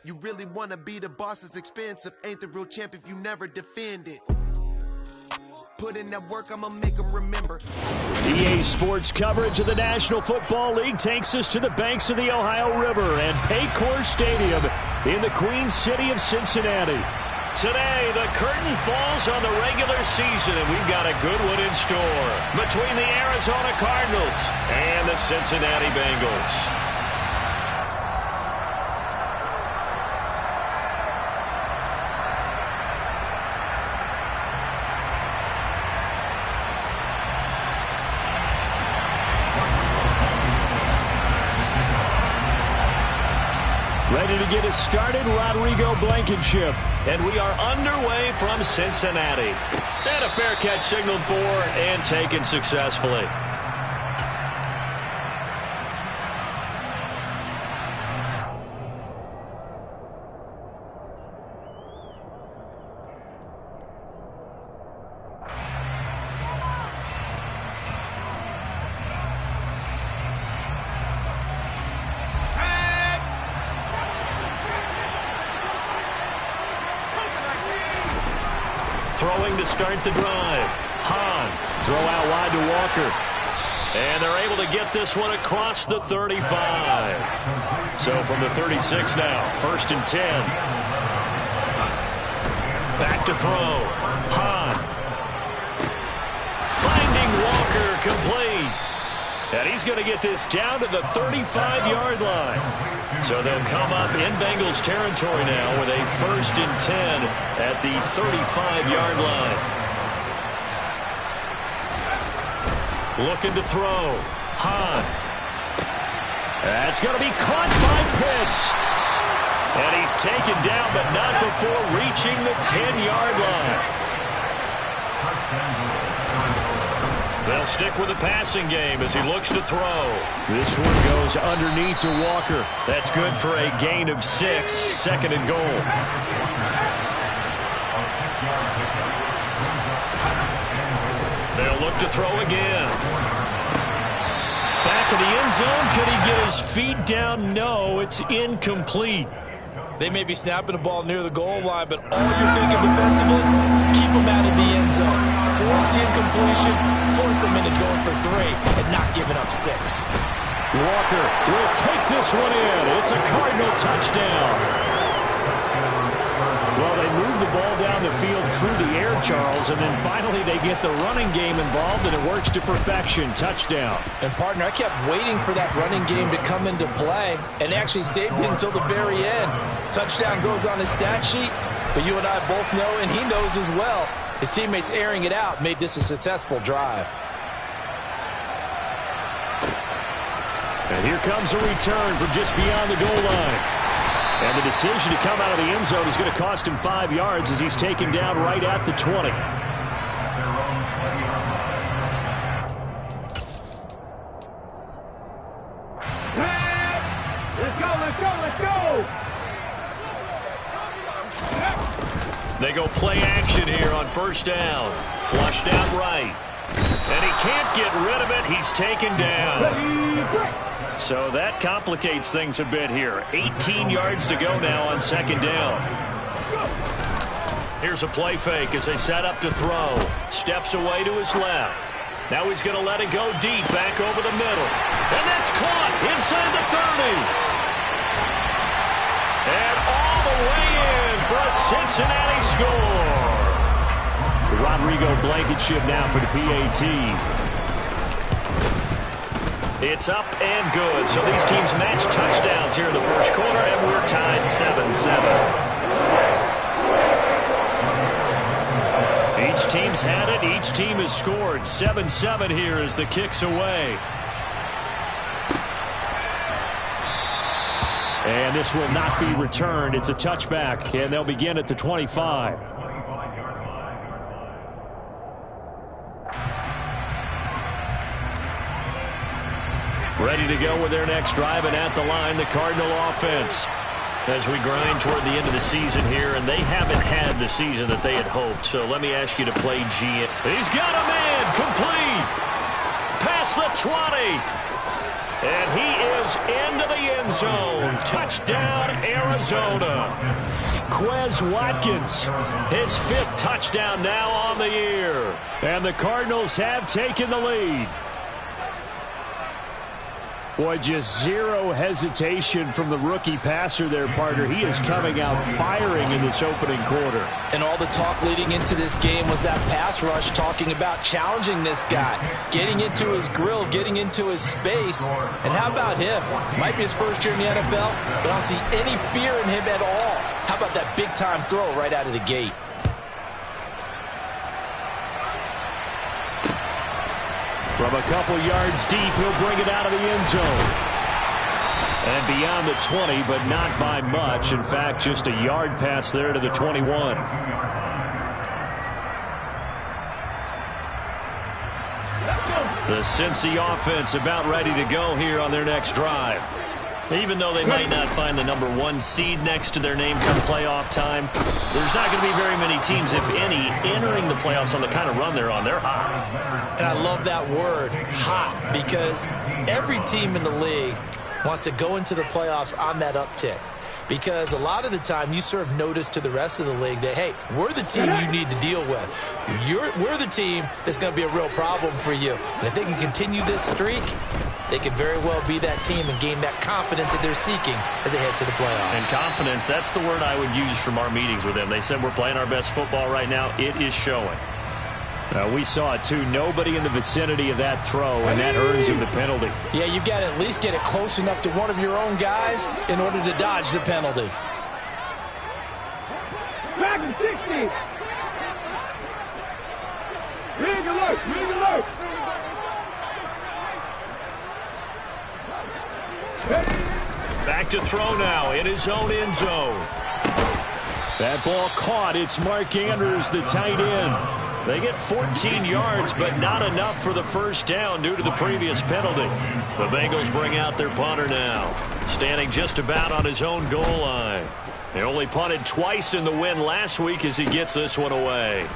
You really wanna be the boss that's expensive. Ain't the real champ if you never defend it. Put in that work, I'ma make them remember. EA Sports coverage of the National Football League takes us to the banks of the Ohio River and Paycor Stadium in the Queen City of Cincinnati. Today, the curtain falls on the regular season, and we've got a good one in store between the Arizona Cardinals and the Cincinnati Bengals. Ready to get us started, Rodrigo Blankenship. And we are underway from Cincinnati. And a fair catch signaled for and taken successfully. Throwing to start the drive. Hahn, throw out wide to Walker. And they're able to get this one across the 35. So from the 36 now, 1st and 10. Back to throw. Hahn. Finding Walker complete. And he's going to get this down to the 35-yard line. So they'll come up in Bengals territory now with a 1st and 10 at the 35-yard line. Looking to throw. Hahn. That's going to be caught by Pitts. And he's taken down, but not before reaching the 10-yard line. They'll stick with the passing game as he looks to throw. This one goes underneath to Walker. That's good for a gain of 6, 2nd and goal. They'll look to throw again. Back in the end zone. Could he get his feet down? No, it's incomplete. They may be snapping the ball near the goal line, but all you're thinking defensively, keep them out of the end zone. Force the incompletion, force them into going for 3, and not giving up 6. Walker will take this one in. It's a Cardinal touchdown. Well, they move the ball down the field through the air, Charles, and then finally they get the running game involved, and it works to perfection. Touchdown. And, partner, I kept waiting for that running game to come into play, and actually saved it until the very end. Touchdown goes on his stat sheet, but you and I both know, and he knows as well, his teammates airing it out made this a successful drive. And here comes a return from just beyond the goal line. And the decision to come out of the end zone is going to cost him 5 yards as he's taken down right at the 20. Let's go, let's go, let's go! They go play action here on 1st down. Flushed out right. And he can't get rid of it. He's taken down. So that complicates things a bit here. 18 yards to go now on 2nd down. Here's a play fake as they set up to throw. Steps away to his left. Now he's going to let it go deep back over the middle. And that's caught inside the 30. And all the way in for a Cincinnati score. Rodrigo Blankenship now for the PAT. It's up and good. So these teams match touchdowns here in the first quarter, and we're tied 7-7. Each team's had it. Each team has scored. 7-7 here as the kick's away. And this will not be returned. It's a touchback, and they'll begin at the 25. Ready to go with their next drive, and at the line, the Cardinal offense. As we grind toward the end of the season here, and they haven't had the season that they had hoped. So let me ask you to play G. He's got a man complete. Past the 20. And he is into the end zone. Touchdown, Arizona. Quez Watkins, his 5th touchdown now on the year. And the Cardinals have taken the lead. Boy, just zero hesitation from the rookie passer there, partner. He is coming out firing in this opening quarter. And all the talk leading into this game was that pass rush, talking about challenging this guy, getting into his grill, getting into his space. And how about him? Might be his first year in the NFL, but I don't see any fear in him at all. How about that big-time throw right out of the gate? From a couple yards deep, he'll bring it out of the end zone. And beyond the 20, but not by much. In fact, just a yard pass there to the 21. The Cincy offense about ready to go here on their next drive. Even though they might not find the number 1 seed next to their name come playoff time, there's not going to be very many teams, if any, entering the playoffs on the kind of run they're on. They're hot. And I love that word, hot, because every team in the league wants to go into the playoffs on that uptick. Because a lot of the time you serve notice to the rest of the league that, hey, we're the team you need to deal with. We're the team that's going to be a real problem for you. And if they can continue this streak, they could very well be that team and gain that confidence that they're seeking as they head to the playoffs. And confidence, that's the word I would use from our meetings with them. They said we're playing our best football right now. It is showing. We saw it, too. Nobody in the vicinity of that throw, and that earns him the penalty. Yeah, you've got to at least get it close enough to one of your own guys in order to dodge the penalty. Back to 60. Rig alert, rig alert. Back to throw now in his own end zone. That ball caught. It's Mark Andrews, the tight end. They get 14 yards, but not enough for the first down due to the previous penalty. The Bengals bring out their punter now, standing just about on his own goal line. They only punted twice in the win last week as he gets this one away.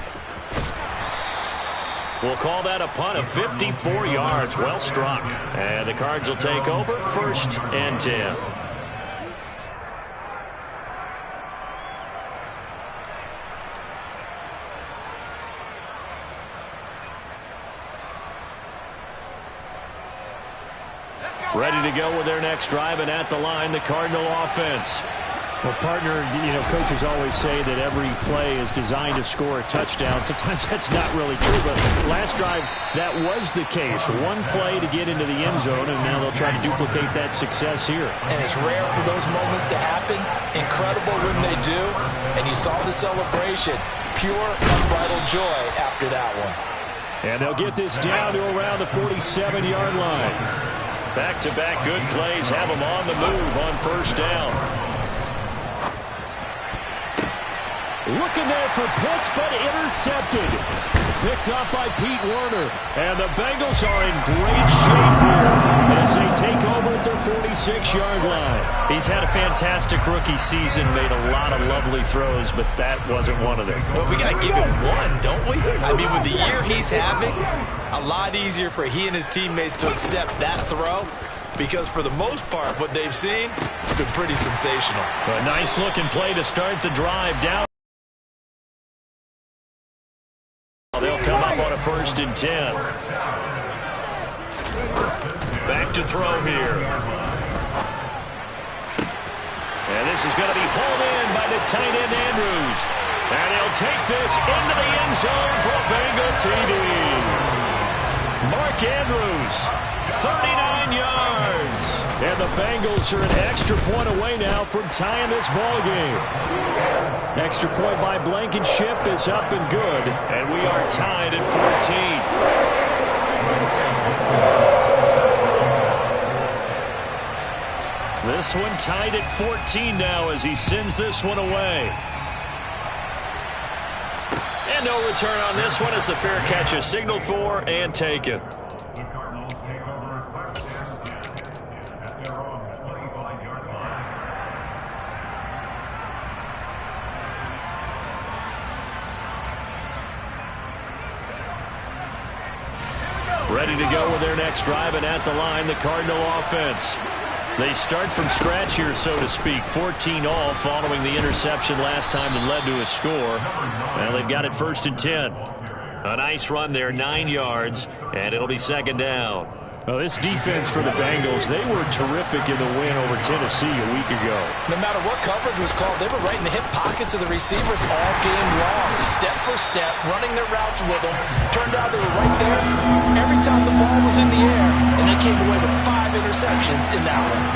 We'll call that a punt of 54 yards. Well struck. And the Cards will take over 1st and 10. Ready to go with their next drive, and at the line, the Cardinal offense. Well, partner, coaches always say that every play is designed to score a touchdown. Sometimes that's not really true, but last drive, that was the case. One play to get into the end zone, and now they'll try to duplicate that success here. And it's rare for those moments to happen. Incredible when they do. And you saw the celebration. Pure, unbridled joy after that one. And they'll get this down to around the 47-yard line. Back-to-back good plays have them on the move on first down. Looking there for Pitts, but intercepted. Picked up by Pete Werner. And the Bengals are in great shape here as they take over at their 46-yard line. He's had a fantastic rookie season, made a lot of lovely throws, but that wasn't one of them. Well, we got to give him one, don't we? I mean, with the year he's having, a lot easier for he and his teammates to accept that throw, because for the most part, what they've seen, it's been pretty sensational. A nice-looking play to start the drive down. They'll come up on a 1st and 10. Back to throw here. And this is going to be pulled in by the tight end Andrews. And he'll take this into the end zone for a Bengal TD. Mark Andrews, 39 yards. And the Bengals are an extra point away now from tying this ball game. Extra point by Blankenship is up and good. And we are tied at 14. This one tied at 14 now as he sends this one away. And no return on this one as the fair catch is signaled for and taken. Ready to go with their next drive, and at the line, the Cardinal offense. They start from scratch here, so to speak. 14 all following the interception last time that led to a score. Well, they've got it 1st and 10. A nice run there, 9 yards, and it'll be 2nd down. Well, this defense for the Bengals, they were terrific in the win over Tennessee a week ago. No matter what coverage was called, they were right in the hip pockets of the receivers all game long, step for step, running their routes with them. Turned out they were right there every time the ball was in the air, and they came away with 5 interceptions in that one.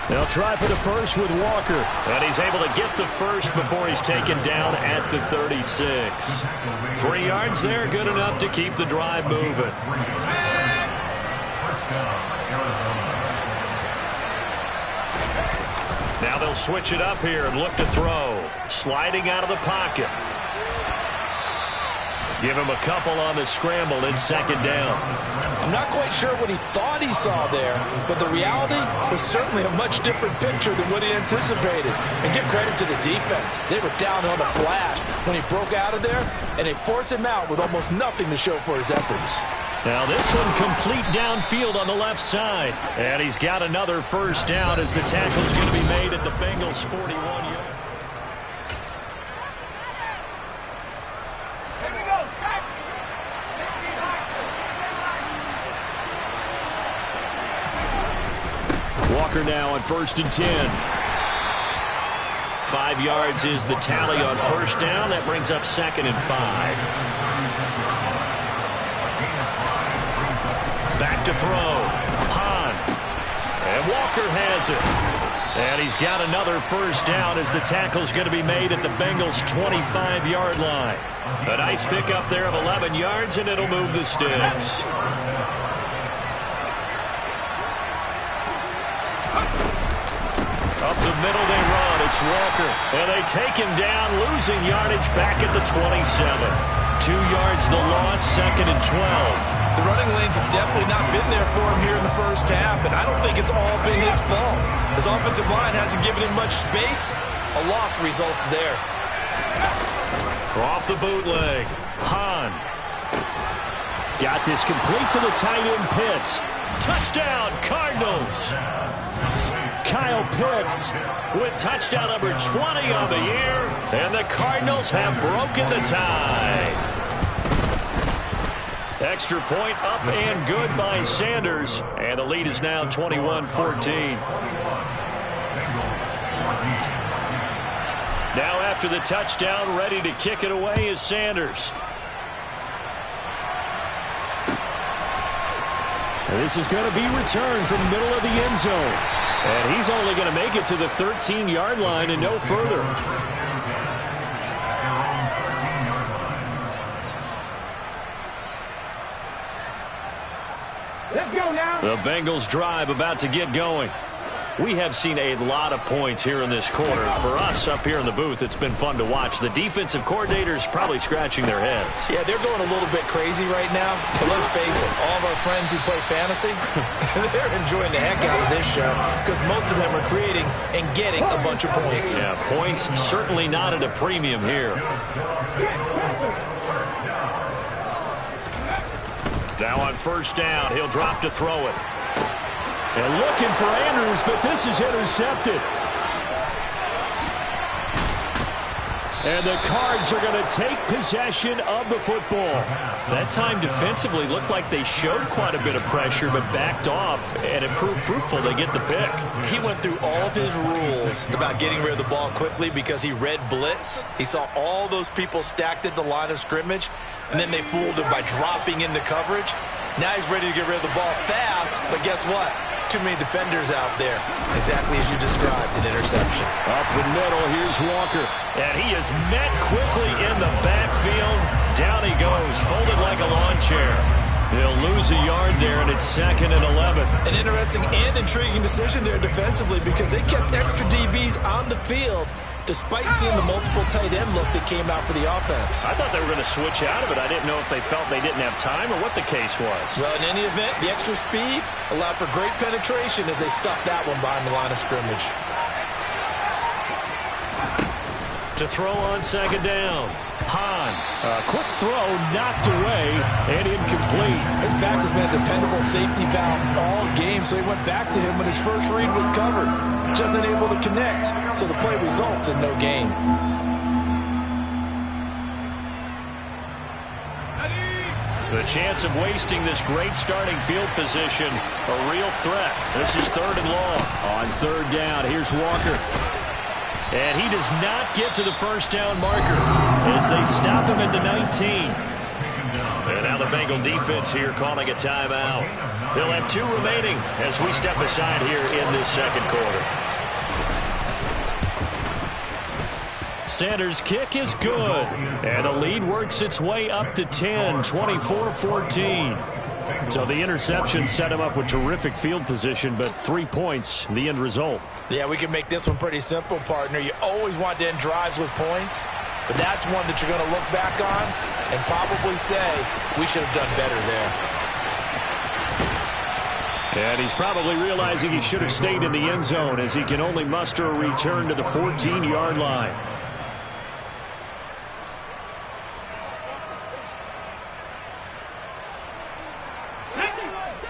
They'll try for the first with Walker, and he's able to get the first before he's taken down at the 36. 3 yards there, good enough to keep the drive moving. Now they'll switch it up here and look to throw. Sliding out of the pocket. Give him a couple on the scramble in 2nd down. I'm not quite sure what he thought he saw there, but the reality was certainly a much different picture than what he anticipated. And give credit to the defense. They were down on a flash when he broke out of there, and they forced him out with almost nothing to show for his efforts. Now this one complete downfield on the left side. And he's got another 1st down as the tackle's going to be made at the Bengals' 41-yard. Walker now on 1st and 10. 5 yards is the tally on 1st down. That brings up 2nd and 5. Back to throw. Hahn. And Walker has it. And he's got another 1st down as the tackle's going to be made at the Bengals' 25-yard line. A nice pickup there of 11 yards, and it'll move the sticks. Up the middle they run. It's Walker. And they take him down, losing yardage back at the 27. 2 yards the loss, 2nd and 12. The running lanes have definitely not been there for him here in the first half, and I don't think it's all been his fault. His offensive line hasn't given him much space. A loss results there. Off the bootleg. Hahn. Got this complete to the tight end Pitts. Touchdown, Cardinals. Kyle Pitts with touchdown number 20 on the year, and the Cardinals have broken the tie. Extra point up and good by Sanders, and the lead is now 21-14. Now after the touchdown, ready to kick it away is Sanders. This is going to be returned from the middle of the end zone. And he's only going to make it to the 13-yard line and no further. Let's go now. The Bengals drive about to get going. We have seen a lot of points here in this quarter. For us up here in the booth, it's been fun to watch. The defensive coordinators probably scratching their heads. Yeah, they're going a little bit crazy right now. But let's face it, all of our friends who play fantasy, they're enjoying the heck out of this show because most of them are creating and getting a bunch of points. Yeah, points certainly not at a premium here. Now on 1st down, he'll drop to throw it. And looking for Andrews, but this is intercepted. And the Cards are going to take possession of the football. That time defensively looked like they showed quite a bit of pressure, but backed off, and it proved fruitful. They get the pick. He went through all of his rules about getting rid of the ball quickly because he read blitz. He saw all those people stacked at the line of scrimmage, and then they fooled him by dropping into coverage. Now he's ready to get rid of the ball fast, but guess what? Too many defenders out there. Exactly as you described, an interception. Up the middle, here's Walker. And he is met quickly in the backfield. Down he goes, folded like a lawn chair. He'll lose a yard there, and it's 2nd and 11. An interesting and intriguing decision there defensively because they kept extra DBs on the field despite seeing the multiple tight end look that came out for the offense. I thought they were going to switch out of it. I didn't know if they felt they didn't have time or what the case was. Well, in any event, the extra speed allowed for great penetration as they stuffed that one behind the line of scrimmage. To throw on 2nd down. Hahn. A quick throw knocked away and incomplete. His back has been a dependable safety valve all game, so he went back to him when his first read was covered. Just unable to connect, so the play results in no gain. The chance of wasting this great starting field position, a real threat. This is 3rd and long. On 3rd down, here's Walker. And he does not get to the first down marker as they stop him at the 19. And now the Bengal defense here calling a timeout. They'll have 2 remaining as we step aside here in this second quarter. Sanders' kick is good. And the lead works its way up to 10, 24-14. So the interception set him up with terrific field position, but 3 points, the end result. Yeah, we can make this one pretty simple, partner. You always want to end drives with points, but that's one that you're going to look back on and probably say, we should have done better there. And he's probably realizing he should have stayed in the end zone as he can only muster a return to the 14-yard line.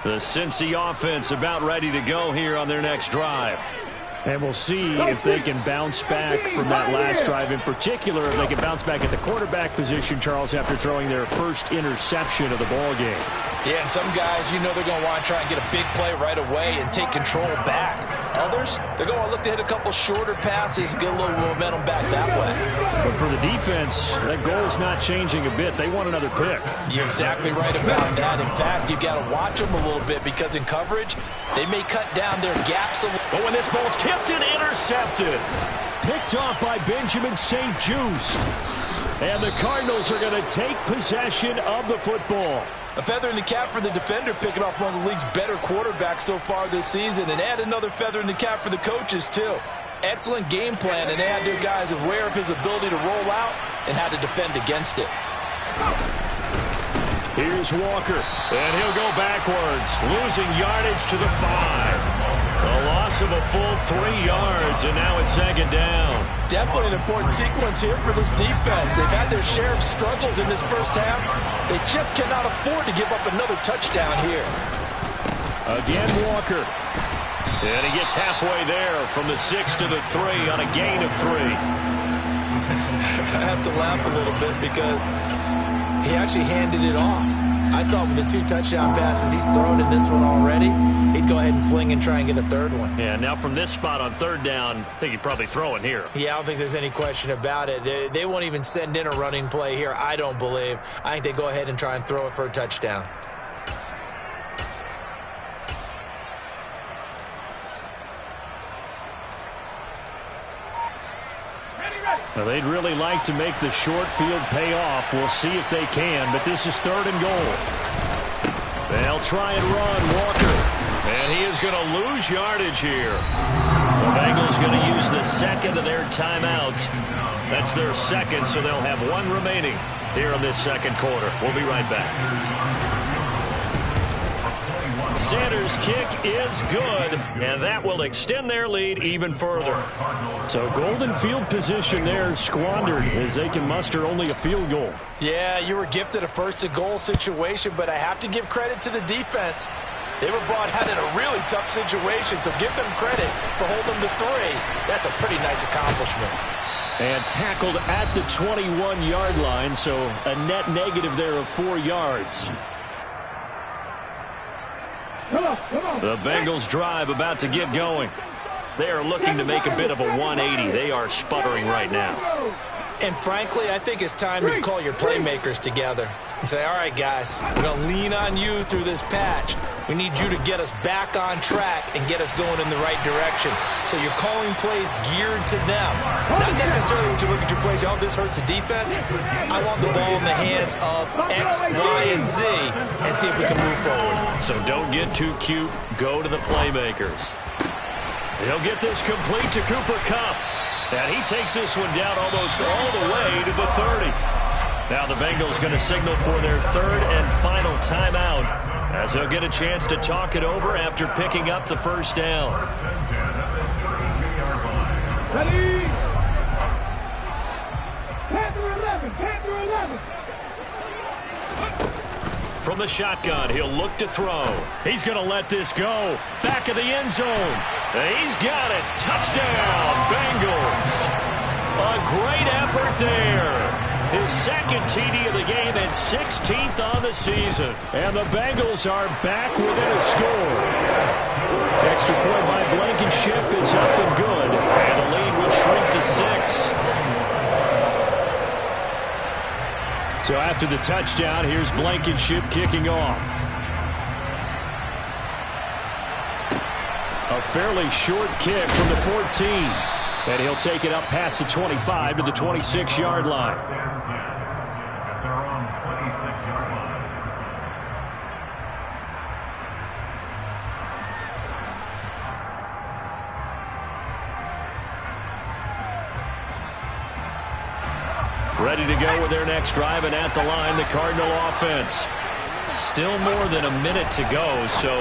The Cincy offense about ready to go here on their next drive. And we'll see if they can bounce back from that last drive. In particular, if they can bounce back at the quarterback position, Charles, after throwing their first interception of the ball game. Yeah, and some guys, you know they're going to want to try and get a big play right away and take control back. Others, they're going to look to hit a couple shorter passes, get a little momentum back that way. But for the defense, that goal's not changing a bit. They want another pick. You're exactly right about that. In fact, you've got to watch them a little bit because in coverage, they may cut down their gaps a little. But when this ball's tipped and intercepted, picked off by Benjamin St. Juice. And the Cardinals are going to take possession of the football. A feather in the cap for the defender, picking off one of the league's better quarterbacks so far this season, and add another feather in the cap for the coaches, too. Excellent game plan, and they had their guys aware of his ability to roll out and how to defend against it. Here's Walker, and he'll go backwards, losing yardage to the 5. A loss of a full 3 yards, and now it's 2nd down. Definitely an important sequence here for this defense. They've had their share of struggles in this first half. They just cannot afford to give up another touchdown here. Again, Walker. And he gets halfway there from the 6 to the 3 on a gain of 3. I have to laugh a little bit because he actually handed it off. I thought with the 2 touchdown passes he's thrown in this one already, he'd go ahead and fling and try and get a 3rd one. Yeah, now from this spot on 3rd down, I think he'd probably throw it here. Yeah, I don't think there's any question about it. They won't even send in a running play here, I don't believe. I think they go ahead and try and throw it for a touchdown. Well, they'd really like to make the short field pay off. We'll see if they can, but this is 3rd and goal. They'll try and run Walker, and he is going to lose yardage here. The Bengals going to use the 2nd of their timeouts. That's their 2nd, so they'll have 1 remaining here in this 2nd quarter. We'll be right back. Sanders' kick is good, and that will extend their lead even further. So golden field position there squandered as they can muster only a field goal. Yeah, you were gifted a 1st and goal situation, but I have to give credit to the defense. They were brought out in a really tough situation, so give them credit for holding the 3. That's a pretty nice accomplishment. And tackled at the 21-yard line, so a net negative there of 4 yards. The Bengals drive about to get going. They are looking to make a bit of a 180. They are sputtering right now. And frankly, I think it's time to call your playmakers together and say, all right, guys, we're going to lean on you through this patch. We need you to get us back on track and get us going in the right direction. So you're calling plays geared to them. Not necessarily when you look at your plays, oh, this hurts the defense. I want the ball in the hands of X, Y, and Z and see if we can move forward. So don't get too cute. Go to the playmakers. He'll get this complete to Cooper Kupp. And he takes this one down almost all the way to the 30. Now the Bengals going to signal for their 3rd and final timeout as they'll get a chance to talk it over after picking up the first down. Ready? Panther 11, Panther From the shotgun, he'll look to throw. He's going to let this go. Back of the end zone. He's got it. Touchdown, Bengals. A great effort there. His second TD of the game and 16th on the season. And the Bengals are back within a score. Extra point by Blankenship is up and good. And the lead will shrink to 6. So after the touchdown, here's Blankenship kicking off. A fairly short kick from the 14. And he'll take it up past the 25 to the 26-yard line. They're on the 26-yard line. Ready to go with their next drive, and at the line, the Cardinal offense. Still more than a minute to go, so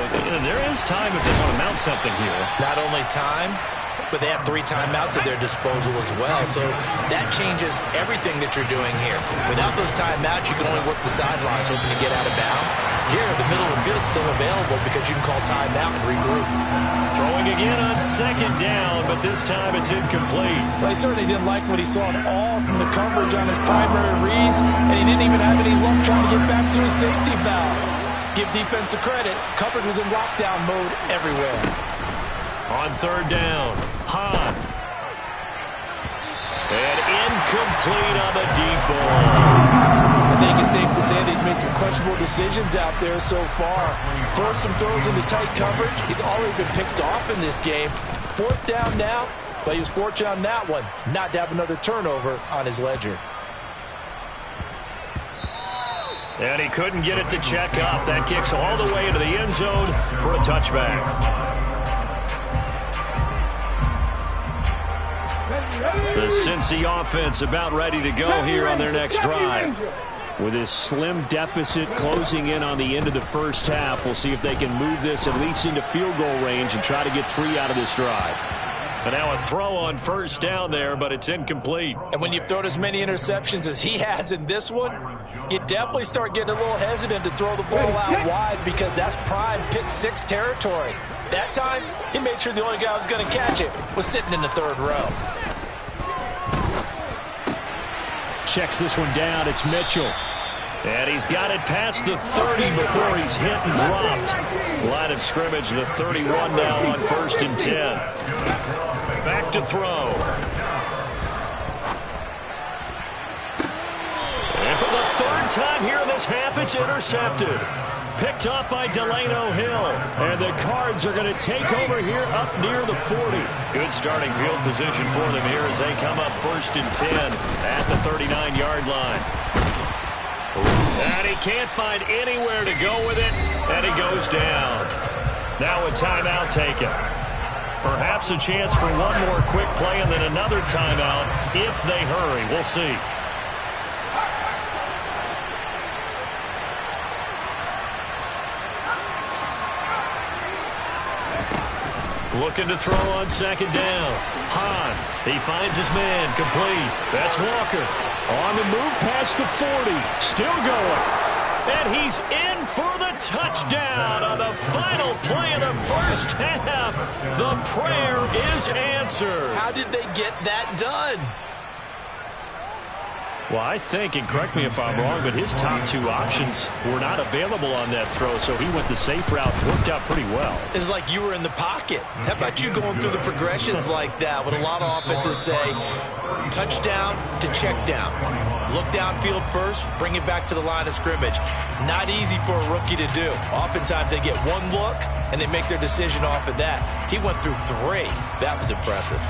there is time if they want to mount something here. Not only time, but they have 3 timeouts at their disposal as well. So that changes everything that you're doing here. Without those timeouts, you can only work the sidelines, hoping to get out of bounds. Here, the middle of the field is still available because you can call timeout and regroup. Throwing again on second down, but this time it's incomplete. Well, he certainly didn't like what he saw at all from the coverage on his primary reads, and he didn't even have any luck trying to get back to his safety valve. Give defense a credit. Coverage was in lockdown mode everywhere. On third down, Hahn. And incomplete on the deep ball. I think it's safe to say that he's made some questionable decisions out there so far. Forced some throws into tight coverage. He's already been picked off in this game. 4th down now, but he was fortunate on that one not to have another turnover on his ledger. And he couldn't get it to check up. That kicks all the way into the end zone for a touchback. The Cincy offense about ready to go here on their next drive. With this slim deficit closing in on the end of the first half, we'll see if they can move this at least into field goal range and try to get 3 out of this drive. And now a throw on first down there, but it's incomplete. And when you've thrown as many interceptions as he has in this one, you definitely start getting a little hesitant to throw the ball out wide because that's prime pick 6 territory. That time, he made sure the only guy who was going to catch it was sitting in the 3rd row. Checks this one down. It's Mitchell. And he's got it past the 30 before he's hit and dropped. Line of scrimmage, the 31 now on 1st and 10. Back to throw. And for the 3rd time here in this half, it's intercepted. Picked up by Delano Hill. And the Cards are going to take over here up near the 40. Good starting field position for them here as they come up 1st and 10 at the 39-yard line. And he can't find anywhere to go with it, and he goes down. Now a timeout taken. Perhaps a chance for one more quick play and then another timeout if they hurry. We'll see. Looking to throw on second down. Hahn, he finds his man, complete. That's Walker. On the move past the 40. Still going. And he's in for the touchdown on the final play of the first half. The prayer is answered. How did they get that done? Well, I think, and correct me if I'm wrong, but his top 2 options were not available on that throw, so he went the safe route. Worked out pretty well. It was like you were in the pocket. How about you going through the progressions like that? What a lot of offenses say, touchdown to check down. Look downfield first, bring it back to the line of scrimmage. Not easy for a rookie to do. Oftentimes they get one look, and they make their decision off of that. He went through 3. That was impressive.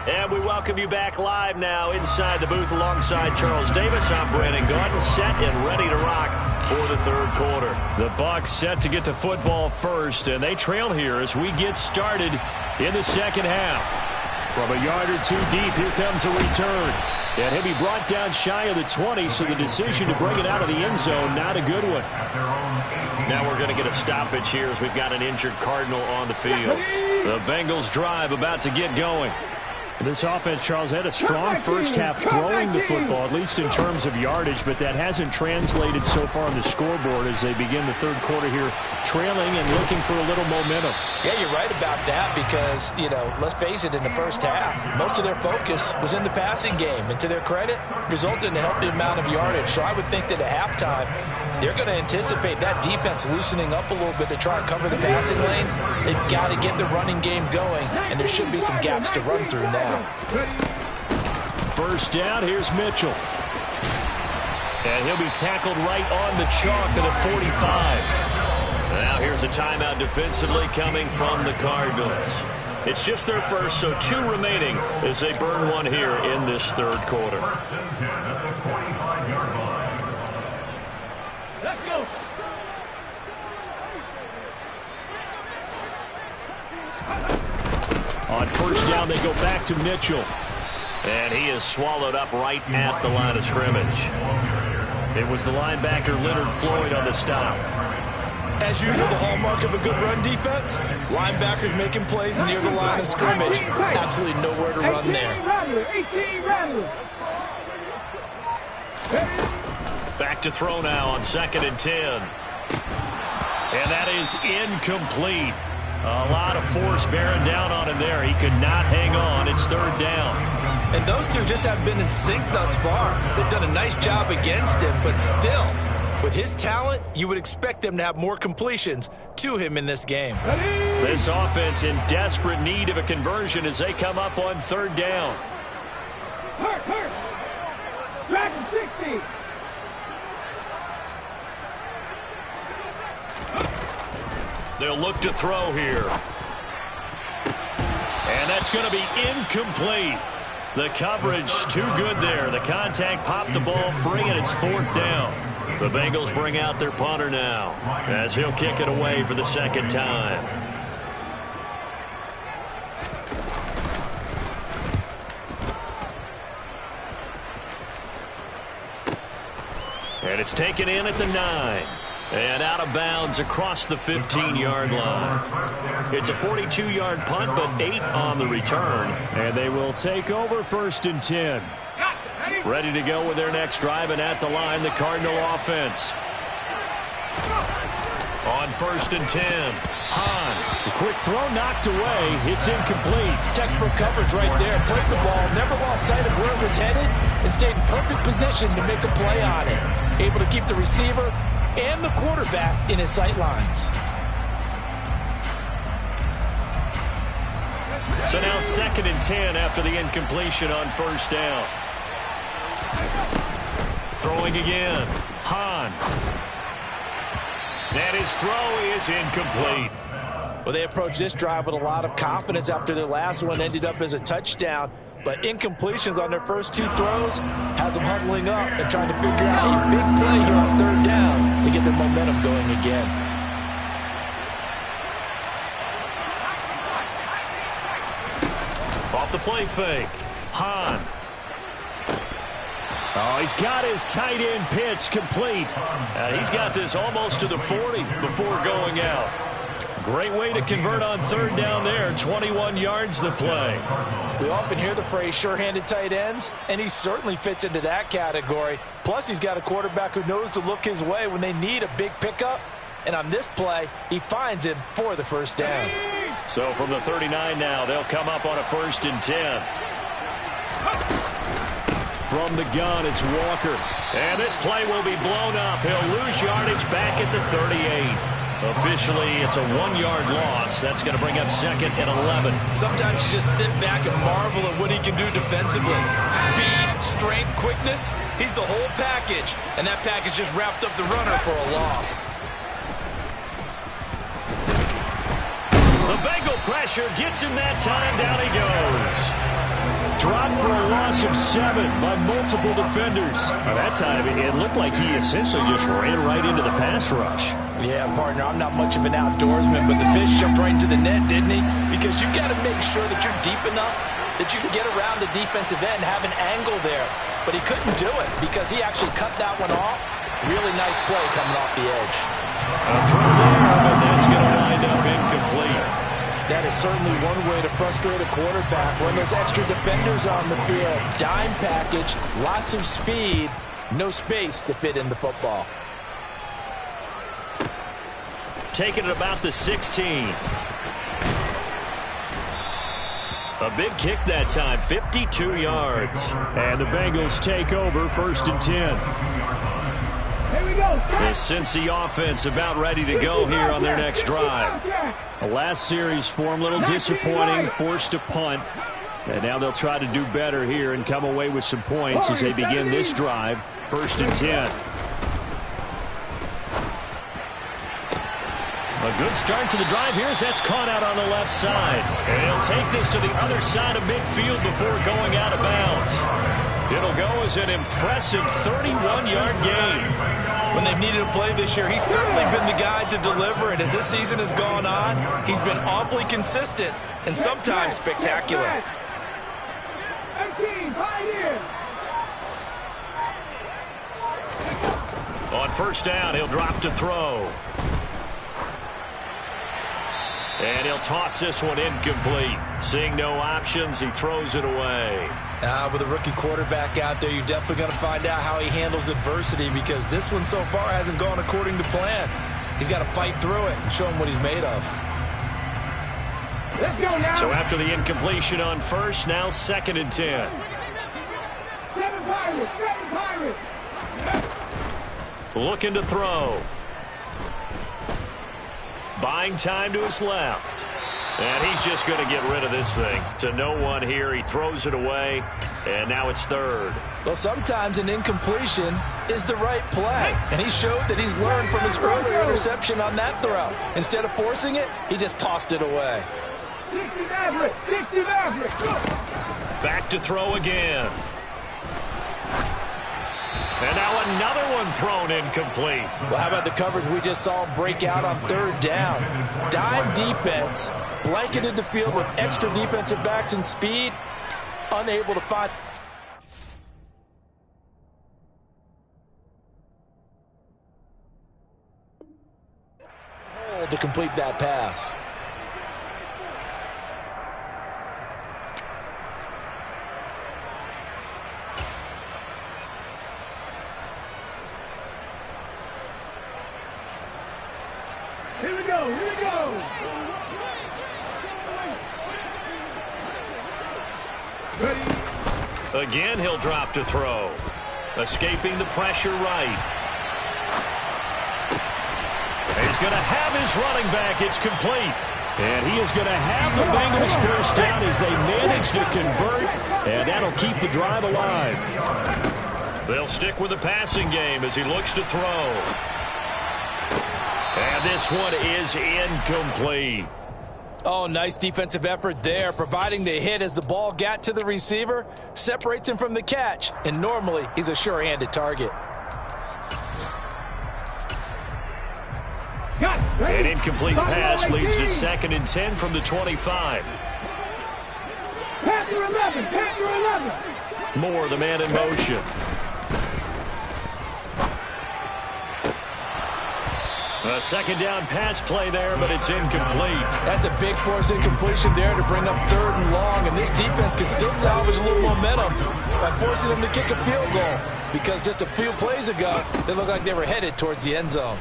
And we welcome you back live now inside the booth alongside Charles Davis. I'm Brandon Gaudin, set and ready to rock for the 3rd quarter. The Bucs set to get the football first, and they trail here as we get started in the second half. From a yard or 2 deep, here comes the return. And he'll be brought down shy of the 20, so the decision to bring it out of the end zone, not a good one. Now we're going to get a stoppage here as we've got an injured Cardinal on the field. The Bengals drive about to get going. This offense, Charles, had a strong first half throwing the football, at least in terms of yardage, but that hasn't translated so far on the scoreboard as they begin the third quarter here, trailing and looking for a little momentum. Yeah, you're right about that because, let's face it, in the first half, most of their focus was in the passing game. And to their credit, resulted in a healthy amount of yardage. So I would think that at halftime, they're going to anticipate that defense loosening up a little bit to try and cover the passing lanes. They've got to get the running game going, and there should be some gaps to run through now. First down, here's Mitchell. And he'll be tackled right on the chalk of the 45. Now here's a timeout defensively coming from the Cardinals. It's just their first, so 2 remaining as they burn one here in this third quarter. Let's go. On first down, they go back to Mitchell. And he is swallowed up right at the line of scrimmage. It was the linebacker Leonard Floyd on the stop. As usual, the hallmark of a good run defense, linebackers making plays near the line of scrimmage. Absolutely nowhere to run there. 18 Rattler. Back to throw now on 2nd and 10. And that is incomplete. A lot of force bearing down on him there. He could not hang on. It's 3rd down. And those two just haven't been in sync thus far. They've done a nice job against him, but still, with his talent, you would expect them to have more completions to him in this game. This offense in desperate need of a conversion as they come up on 3rd down. Hurt. Dragon 60. They'll look to throw here. And that's going to be incomplete. The coverage too good there. The contact popped the ball free, and it's 4th down. The Bengals bring out their punter now as he'll kick it away for the 2nd time. And it's taken in at the 9. And out of bounds across the 15-yard line. It's a 42-yard punt, but 8 on the return. And they will take over 1st and 10. Ready to go with their next drive, and at the line, the Cardinal offense. On 1st and 10, Hahn. The quick throw knocked away. It's incomplete. Textbook coverage right there. Played the ball, never lost sight of where it was headed, and stayed in perfect position to make a play on it. Able to keep the receiver and the quarterback in his sight lines. So now 2nd and 10 after the incompletion on 1st down. Throwing again. Hahn. And his throw is incomplete. Well, they approached this drive with a lot of confidence after their last one ended up as a touchdown. But incompletions on their first 2 throws has them huddling up and trying to figure out a big play here on 3rd down to get their momentum going again. Off the play fake. Hahn. Oh, he's got his tight end pitch complete. He's got this almost to the 40 before going out. Great way to convert on 3rd down there. 21 yards the play. We often hear the phrase sure-handed tight ends, and he certainly fits into that category. Plus, he's got a quarterback who knows to look his way when they need a big pickup. And on this play, he finds him for the 1st down. So from the 39 now, they'll come up on a 1st and 10. From the gun, it's Walker. And this play will be blown up. He'll lose yardage back at the 38. Officially, it's a 1-yard loss. That's going to bring up 2nd and 11. Sometimes you just sit back and marvel at what he can do defensively. Speed, strength, quickness, he's the whole package. And that package just wrapped up the runner for a loss. The Bengal pressure gets him that time. Down he goes. Dropped for a loss of 7 by multiple defenders. By that time, it looked like he essentially just ran right into the pass rush. Yeah, partner, I'm not much of an outdoorsman, but the fish jumped right into the net, didn't he? Because you've got to make sure that you're deep enough that you can get around the defensive end, have an angle there. But he couldn't do it because he actually cut that one off. Really nice play coming off the edge. A throw certainly one way to frustrate a quarterback. Run those extra defenders on the field. Dime package, lots of speed, no space to fit in the football. Taking it about the 16. A big kick that time, 52 yards. And the Bengals take over 1st and 10. Here we go. The Cincy offense about ready to go here on their next drive. The last series for them, a little disappointing, forced to punt. And now they'll try to do better here and come away with some points as they begin this drive, 1st and 10. A good start to the drive here as that's caught out on the left side. And he'll take this to the other side of midfield before going out of bounds. It'll go as an impressive 31-yard gain. When they've needed a play this year, he's certainly been the guy to deliver it. As this season has gone on, he's been awfully consistent and sometimes spectacular. 18, Pioneer. On 1st down, he'll drop to throw. And he'll toss this one incomplete. Seeing no options, he throws it away. With a rookie quarterback out there, you're definitely going to find out how he handles adversity, because this one so far hasn't gone according to plan. He's got to fight through it and show him what he's made of. Let's go now. So after the incompletion on 1st, now 2nd and 10. 7 Pirates, 7 Pirates. Looking to throw. Buying time to his left. And he's just going to get rid of this thing. To no one here. He throws it away. And now it's 3rd. Well, sometimes an incompletion is the right play. And he showed that he's learned from his earlier interception on that throw. Instead of forcing it, he just tossed it away. 60 Maverick, 60 Maverick. Back to throw again. And now another one thrown incomplete. Well, how about the coverage we just saw break out on 3rd down? Dime defense, blanketed the field with extra defensive backs and speed, unable to find. To complete that pass. Here we go, here we go. Ready. Again, he'll drop to throw. Escaping the pressure right. He's going to have his running back. It's complete. And he is going to have the Bengals 1st down as they manage to convert, and that'll keep the drive alive. They'll stick with the passing game as he looks to throw. And this one is incomplete. Oh, nice defensive effort there, providing the hit as the ball got to the receiver, separates him from the catch, and normally he's a sure-handed target. An incomplete pass leads to 2nd and 10 from the 25. Panther 11, Panther 11. Moore, the man in motion. A 2nd down pass play there, but it's incomplete. That's a big force incompletion there to bring up 3rd and long, and this defense can still salvage a little momentum by forcing them to kick a field goal, because just a few plays ago, they looked like they were headed towards the end zone.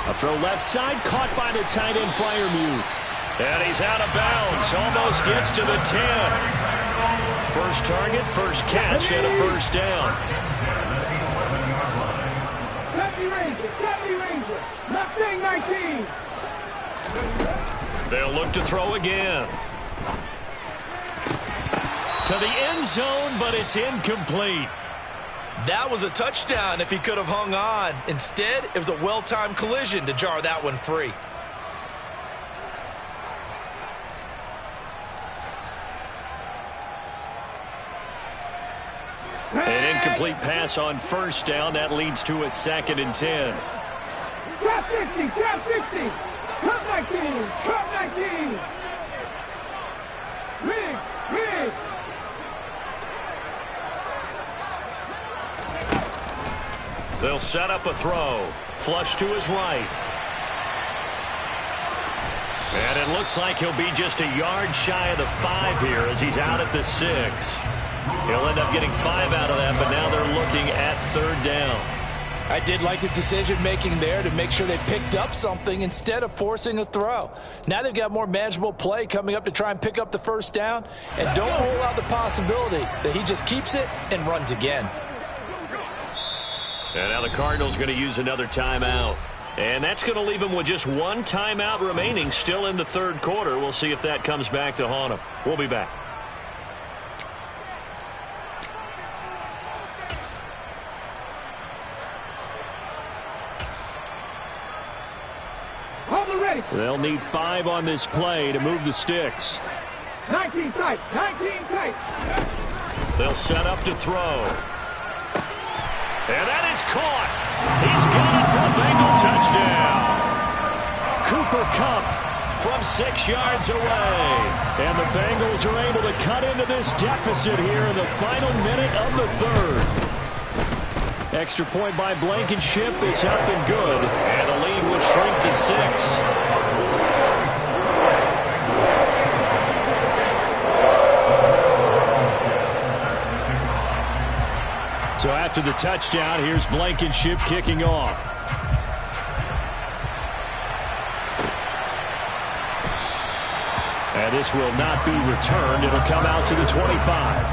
A throw left side, caught by the tight end Freiermuth. And he's out of bounds, almost gets to the 10. First target, first catch, and a 1st down. Deputy Ranger, Mustang 19. They'll look to throw again. To the end zone, but it's incomplete. That was a touchdown if he could have hung on. Instead, it was a well-timed collision to jar that one free. An incomplete pass on 1st down. That leads to a 2nd and 10. Trap 60, trap 60. Cut 19, cut 19. Riggs, Riggs. They'll set up a throw. Flush to his right. And it looks like he'll be just a yard shy of the 5 here as he's out at the 6. He'll end up getting 5 out of that, but now they're looking at 3rd down. I did like his decision-making there to make sure they picked up something instead of forcing a throw. Now they've got more manageable play coming up to try and pick up the 1st down, and don't rule out the possibility that he just keeps it and runs again. And now the Cardinals going to use another timeout. And that's going to leave him with just 1 timeout remaining still in the 3rd quarter. We'll see if that comes back to haunt him. We'll be back. They'll need 5 on this play to move the sticks. 19 tight, 19 tight. They'll set up to throw. And that is caught. He's got it for a Bengal touchdown. Cooper Kupp from 6 yards away. And the Bengals are able to cut into this deficit here in the final minute of the 3rd. Extra point by Blankenship is up and good. And the lead will shrink to 6. So after the touchdown, here's Blankenship kicking off. And this will not be returned. It'll come out to the 25.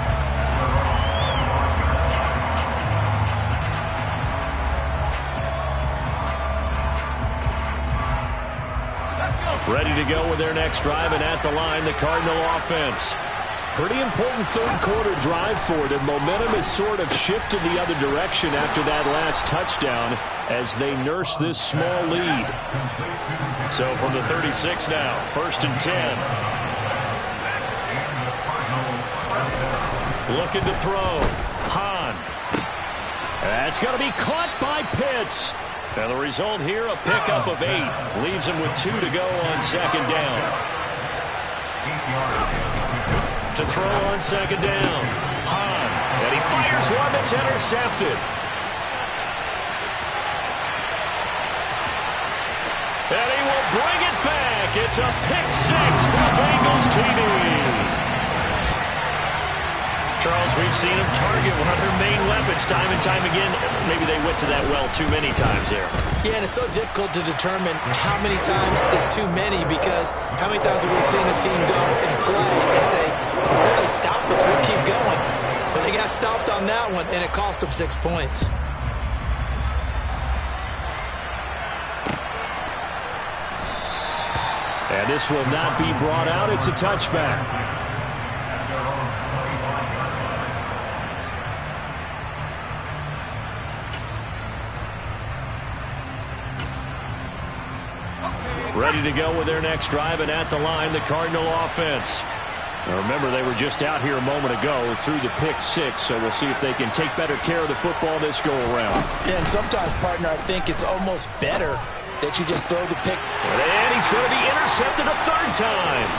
Ready to go with their next drive, and at the line, the Cardinal offense. Pretty important 3rd quarter drive for them. Momentum has sort of shifted the other direction after that last touchdown as they nurse this small lead. So from the 36 now, 1st and 10. Looking to throw. Hahn. That's going to be caught by Pitts. And the result here, a pickup of 8. Leaves him with 2 to go on 2nd down. To throw on 2nd down. Hahn. And he fires one that's intercepted. And he will bring it back. It's a pick 6 for Bengals TD. Charles, we've seen him target one of their main weapons time and time again. Maybe they went to that well too many times there. Yeah, and it's so difficult to determine how many times is too many, because how many times have we seen a team go and play and say, until they stop us, we'll keep going. But they got stopped on that one, and it cost them 6 points. And this will not be brought out. It's a touchback. Ready to go with their next drive, and at the line, the Cardinal offense. Now remember, they were just out here a moment ago through the pick 6, so we'll see if they can take better care of the football this go-around. Yeah, and sometimes, partner, I think it's almost better that you just throw the pick. And he's going to be intercepted a 3rd time.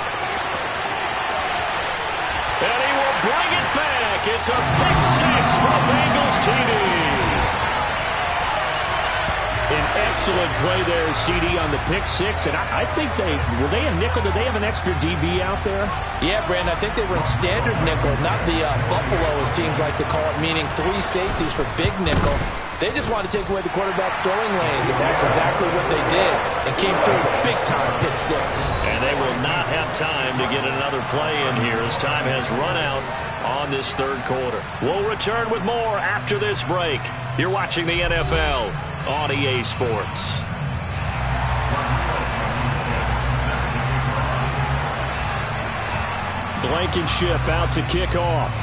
And he will bring it back. It's a pick 6 for Bengals TD. An excellent play there, CD, on the pick 6. And I think were they a nickel? Did they have an extra DB out there? Yeah, Brandon, I think they were in standard nickel, not the Buffalo, as teams like to call it, meaning 3 safeties for big nickel. They just wanted to take away the quarterback's throwing lanes, and that's exactly what they did, and came through with a big-time pick 6. And they will not have time to get another play in here as time has run out on this 3rd quarter. We'll return with more after this break. You're watching the NFL on EA Sports. Blankenship out to kick off.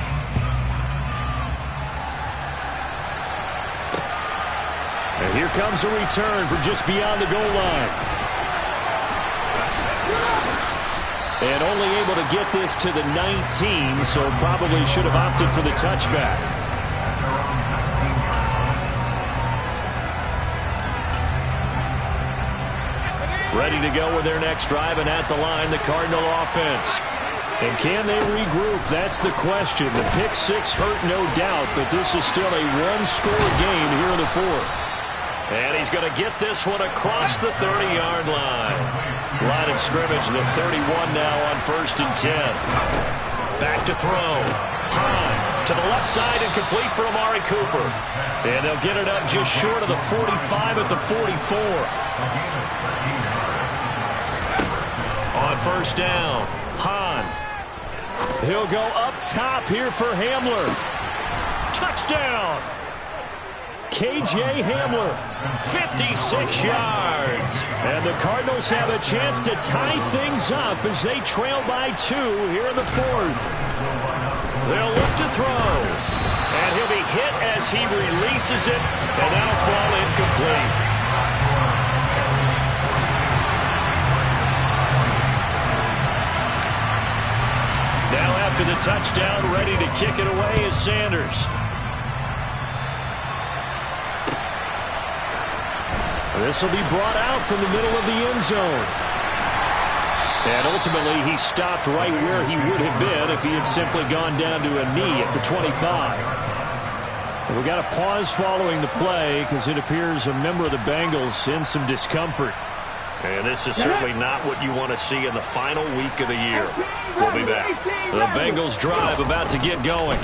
And here comes a return from just beyond the goal line. And only able to get this to the 19, so probably should have opted for the touchback. Ready to go with their next drive, and at the line, the Cardinal offense. And can they regroup? That's the question. The pick 6 hurt, no doubt, but this is still a 1-score game here in the 4th. And he's going to get this one across the 30-yard line. Line of scrimmage, the 31 now on 1st and 10. Back to throw. Hahn to the left side and complete for Amari Cooper. And they'll get it up just short of the 45 at the 44. On 1st down, Hahn. He'll go up top here for Hamler. Touchdown! K.J. Hamler, 56 yards. And the Cardinals have a chance to tie things up as they trail by 2 here in the 4th. They'll look to throw. And he'll be hit as he releases it, and that'll fall incomplete. Now after the touchdown, ready to kick it away is Sanders. This will be brought out from the middle of the end zone. And ultimately, he stopped right where he would have been if he had simply gone down to a knee at the 25. And we got a pause following the play because it appears a member of the Bengals in some discomfort. And this is certainly not what you want to see in the final week of the year. We'll be back. The Bengals drive about to get going.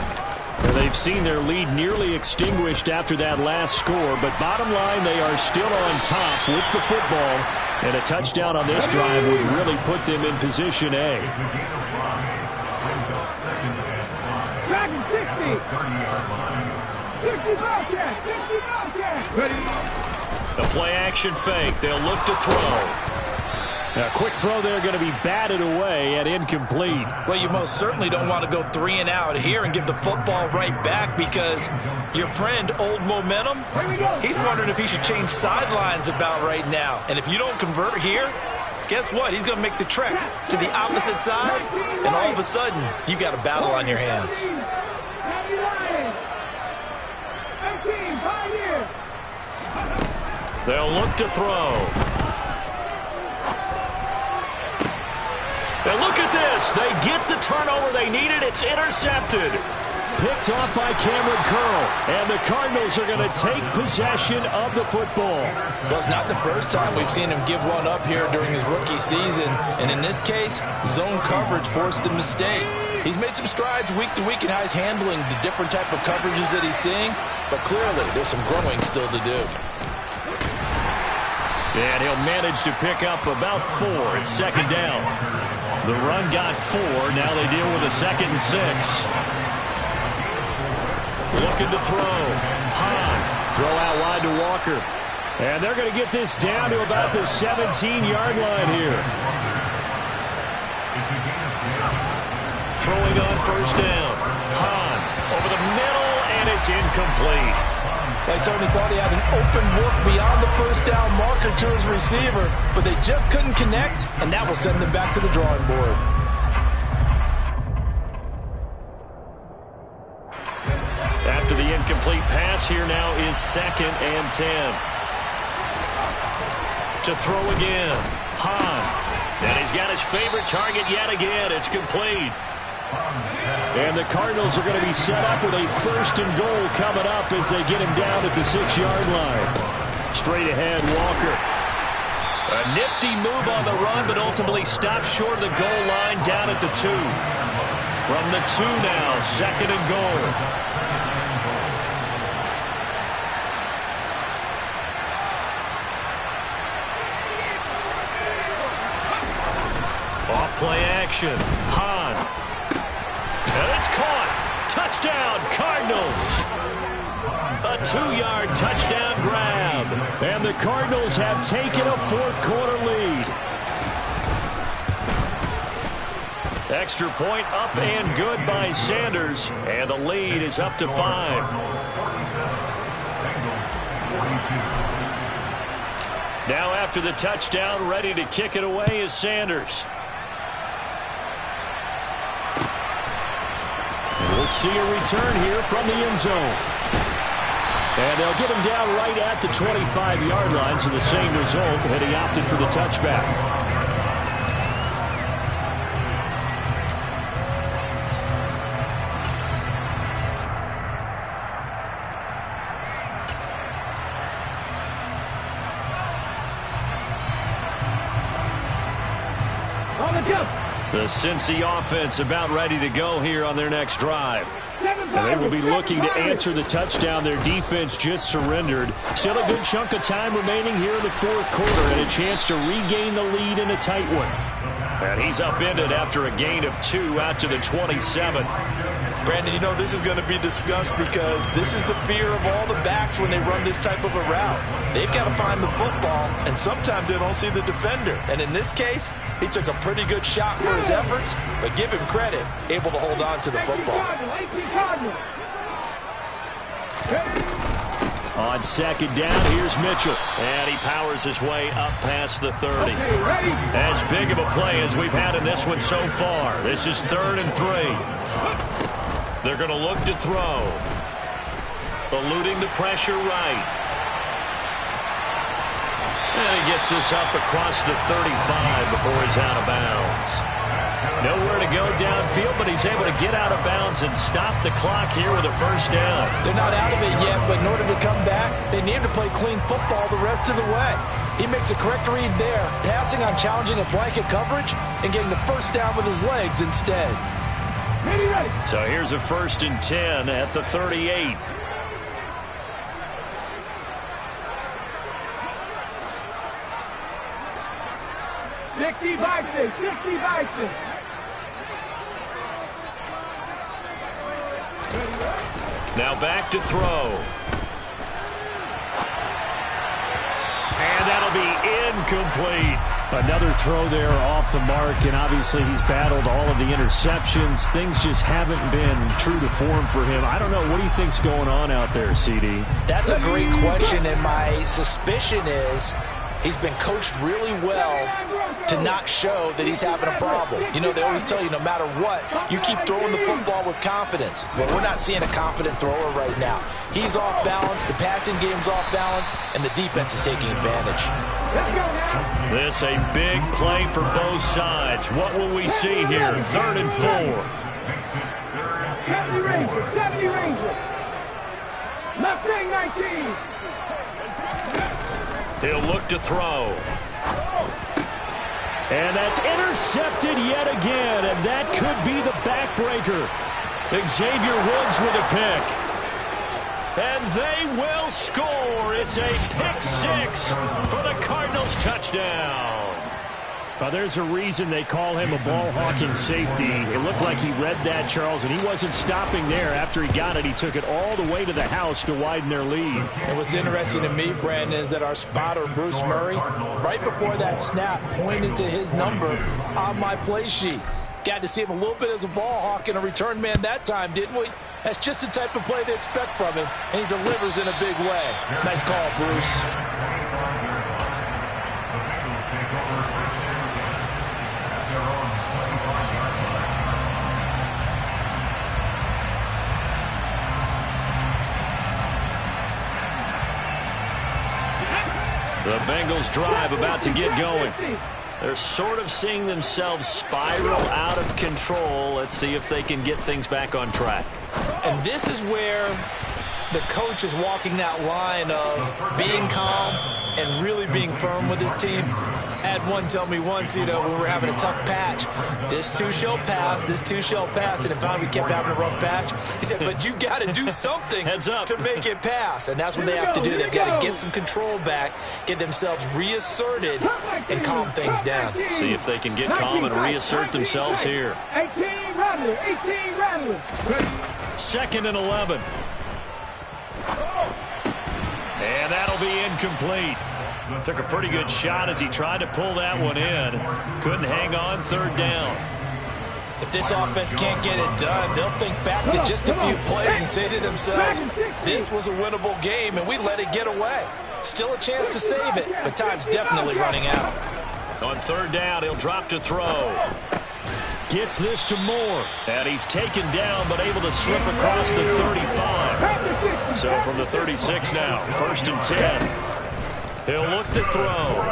And they've seen their lead nearly extinguished after that last score, but bottom line, they are still on top with the football, and a touchdown on this drive would really put them in position A. The play action fake. They'll look to throw. A quick throw there going to be batted away and incomplete. Well, you most certainly don't want to go 3 and out here and give the football right back because your friend, Old Momentum, he's wondering if he should change sidelines about right now. And if you don't convert here, guess what? He's going to make the trek to the opposite side, and all of a sudden, you've got a battle on your hands. They'll look to throw. And look at this. They get the turnover they needed. It's intercepted. Picked off by Cameron Curl. And the Cardinals are going to take possession of the football. Well, it's not the first time we've seen him give one up here during his rookie season. And in this case, zone coverage forced the mistake. He's made some strides week to week in how he's handling the different type of coverages that he's seeing. But clearly, there's some growing still to do. And he'll manage to pick up about 4 at 2nd down. The run got 4. Now they deal with a 2nd and 6. Looking to throw. Hahn. Throw out wide to Walker. And they're going to get this down to about the 17-yard line here. Throwing on 1st down. Hahn over the middle, and it's incomplete. They certainly thought he had an open look beyond the 1st down marker to his receiver, but they just couldn't connect, and that will send them back to the drawing board. After the incomplete pass, here now is 2nd and 10. To throw again. Hahn. And he's got his favorite target yet again. It's complete. And the Cardinals are going to be set up with a 1st and goal coming up as they get him down at the 6-yard line. Straight ahead, Walker. A nifty move on the run, but ultimately stopped short of the goal line down at the 2. From the 2 now, 2nd and goal. Off play action. Hahn. And it's caught. Touchdown, Cardinals. A 2-yard touchdown grab. And the Cardinals have taken a 4th quarter lead. Extra point up and good by Sanders. And the lead is up to 5. Now after the touchdown, ready to kick it away is Sanders. We'll see a return here from the end zone. And they'll get him down right at the 25-yard line, so the same result, and he opted for the touchback. The Cincy offense about ready to go here on their next drive. And they will be looking to answer the touchdown. Their defense just surrendered. Still a good chunk of time remaining here in the fourth quarter and a chance to regain the lead in a tight one. And he's upended after a gain of 2 out to the 27. Brandon, you know, this is going to be discussed because this is the fear of all the backs when they run this type of a route. They've got to find the football, and sometimes they don't see the defender. And in this case, he took a pretty good shot for his efforts, but give him credit, able to hold on to the football. On second down, here's Mitchell. And he powers his way up past the 30. As big of a play as we've had in this one so far. This is 3rd and 3. They're going to look to throw. Eluding the pressure right. And he gets this up across the 35 before he's out of bounds. Nowhere to go downfield, but he's able to get out of bounds and stop the clock here with a first down. They're not out of it yet, but in order to come back, they need to play clean football the rest of the way. He makes the correct read there, passing on challenging a blanket coverage and getting the first down with his legs instead. So here's a 1st and 10 at the 38. Now back to throw. And that'll be incomplete. Another throw there off the mark, and obviously he's battled all of the interceptions. Things just haven't been true to form for him. I don't know. What do you think's going on out there, CD? That's a great question, and my suspicion is he's been coached really well to not show that he's having a problem. You know, they always tell you no matter what, you keep throwing the football with confidence. But we're not seeing a confident thrower right now. He's off balance, the passing game's off balance, and the defense is taking advantage. This a big play for both sides. What will we see here? 3rd and 4. 70 Rangers. Left wing 19. He'll look to throw. And that's intercepted yet again, and that could be the backbreaker. Xavier Woods with a pick. And they will score. It's a pick 6 for the Cardinals touchdown. Well, there's a reason they call him a ball-hawking safety. It looked like he read that, Charles, and he wasn't stopping there. After he got it, he took it all the way to the house to widen their lead. And what's interesting to me, Brandon, is that our spotter, Bruce Murray, right before that snap, pointed to his number on my play sheet. Got to see him a little bit as a ball hawk and a return man that time, didn't we? That's just the type of play they expect from him, and he delivers in a big way. Nice call, Bruce. The Bengals drive about to get going. They're sort of seeing themselves spiral out of control. Let's see if they can get things back on track. And this is where the coach is walking that line of being calm and really being firm with his team. I had one tell me once, you know, when we were having a tough patch, this too shall pass, this too shall pass, and finally we kept having a rough patch. He said, but you got to do something to make it pass, and that's what they have to do. They've got to get some control back, get themselves reasserted, and calm things down. See if they can get calm and reassert themselves here. 18 Rattlers. 2nd and 11. And that'll be incomplete. Took a pretty good shot as he tried to pull that one in. Couldn't hang on. 3rd down. If this offense can't get it done, they'll think back to just a few plays and say to themselves, this was a winnable game and we let it get away. Still a chance to save it, but time's definitely running out. On 3rd down, he'll drop to throw. Gets this to Moore. And he's taken down, but able to slip across the 35. So from the 36 now, 1st and 10. He'll look to throw.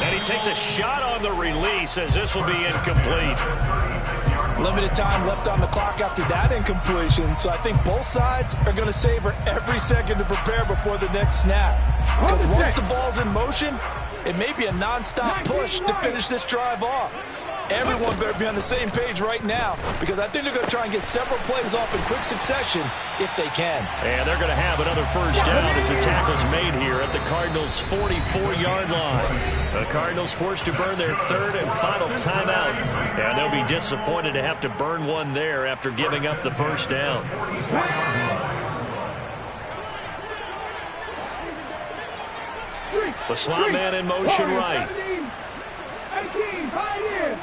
And he takes a shot on the release as this will be incomplete. Limited time left on the clock after that incompletion, so I think both sides are going to savor every second to prepare before the next snap. Because once the ball's in motion, it may be a non-stop push to finish this drive off. Everyone better be on the same page right now, because I think they're going to try and get several plays off in quick succession if they can. And they're going to have another first down as the tackle's made here at the Cardinals' 44-yard line. The Cardinals forced to burn their third and final timeout, and they'll be disappointed to have to burn one there after giving up the first down. The slot man in motion right. 18, 5 years.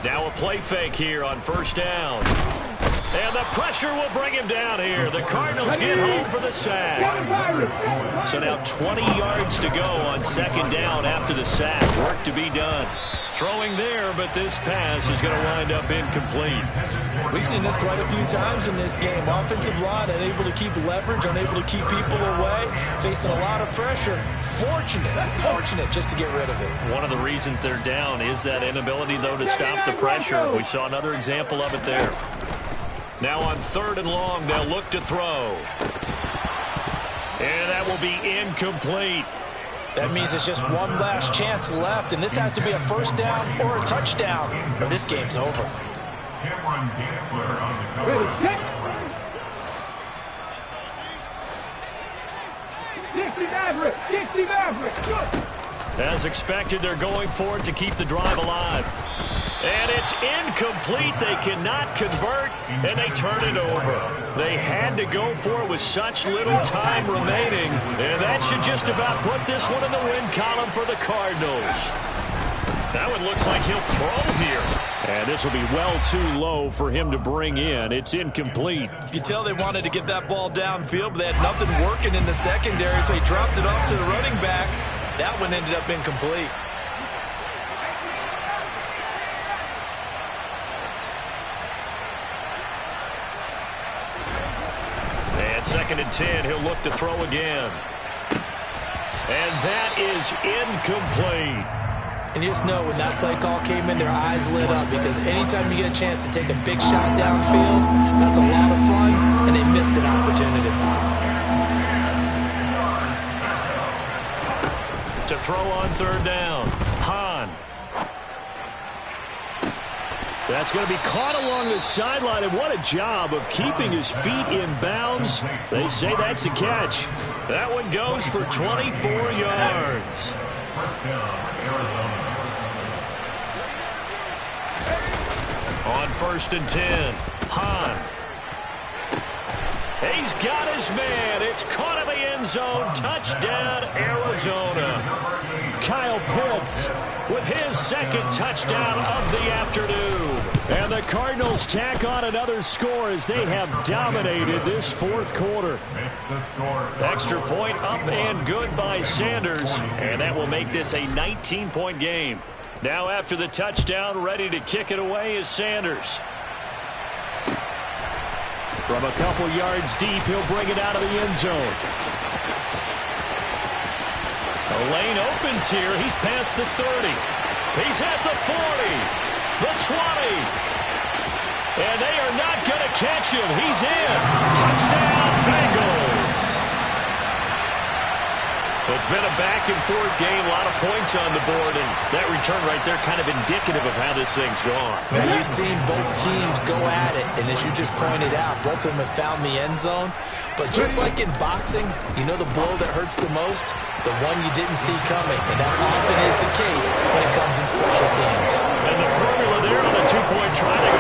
Now a play fake here on first down. And the pressure will bring him down here. The Cardinals get home for the sack. So now 20 yards to go on second down after the sack. Work to be done. Throwing there, but this pass is going to wind up incomplete. We've seen this quite a few times in this game. Offensive line unable to keep leverage, unable to keep people away, facing a lot of pressure. Fortunate just to get rid of it. One of the reasons they're down is that inability, though, to stop the pressure. We saw another example of it there. Now on third and long, they'll look to throw. And that will be incomplete. That means it's just one last chance left, and this has to be a first down or a touchdown, or this game's over. Cameron Gansler on the cover. 60 Maverick. As expected, they're going for it to keep the drive alive. And it's incomplete. They cannot convert, and they turn it over. They had to go for it with such little time remaining, and that should just about put this one in the win column for the Cardinals. That one looks like he'll throw here. And this will be well too low for him to bring in. It's incomplete. You can tell they wanted to get that ball downfield, but they had nothing working in the secondary, so he dropped it off to the running back. That one ended up incomplete. And second and 10, he'll look to throw again. And that is incomplete. And you just know when that play call came in, their eyes lit up, because anytime you get a chance to take a big shot downfield, that's a lot of fun, and they missed an opportunity. To throw on third down, Hahn. That's going to be caught along the sideline, and what a job of keeping his feet in bounds. They say that's a catch. That one goes for 24 yards. First down, Arizona. On first and 10, Hahn. He's got his man. It's caught in the end zone. Touchdown, Arizona. Kyle Pitts with his second touchdown of the afternoon. And the Cardinals tack on another score as they have dominated this fourth quarter. Extra point up and good by Sanders. And that will make this a 19-point game. Now after the touchdown, ready to kick it away is Sanders. From a couple yards deep, he'll bring it out of the end zone. The lane opens here. He's past the 30. He's at the 40. The 20. And they are not going to catch him. He's in. Touchdown, Bengals. It's been a back-and-forth game, a lot of points on the board, and that return right there kind of indicative of how this thing's gone. Now, you've seen both teams go at it, and as you just pointed out, both of them have found the end zone. But just like in boxing, you know the blow that hurts the most? The one you didn't see coming, and that often is the case when it comes in special teams. And the formula there on a two-point try to go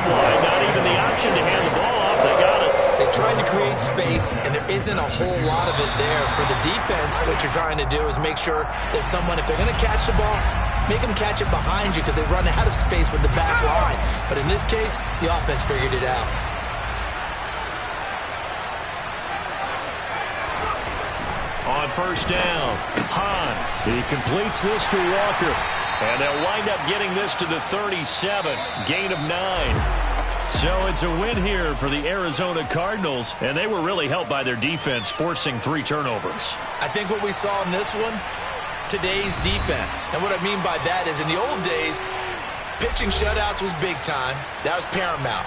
5 wide, not even the option to hand the ball off. They got it. They tried to create space, and there isn't a whole lot of it there. For the defense, what you're trying to do is make sure that if they're going to catch the ball, make them catch it behind you because they run out of space with the back line. But in this case, the offense figured it out. On first down, Hahn. He completes this to Walker. And they'll wind up getting this to the 37. Gain of 9. So it's a win here for the Arizona Cardinals, and they were really helped by their defense, forcing 3 turnovers. I think what we saw in this one, today's defense. And what I mean by that is in the old days, pitching shutouts was big time. That was paramount.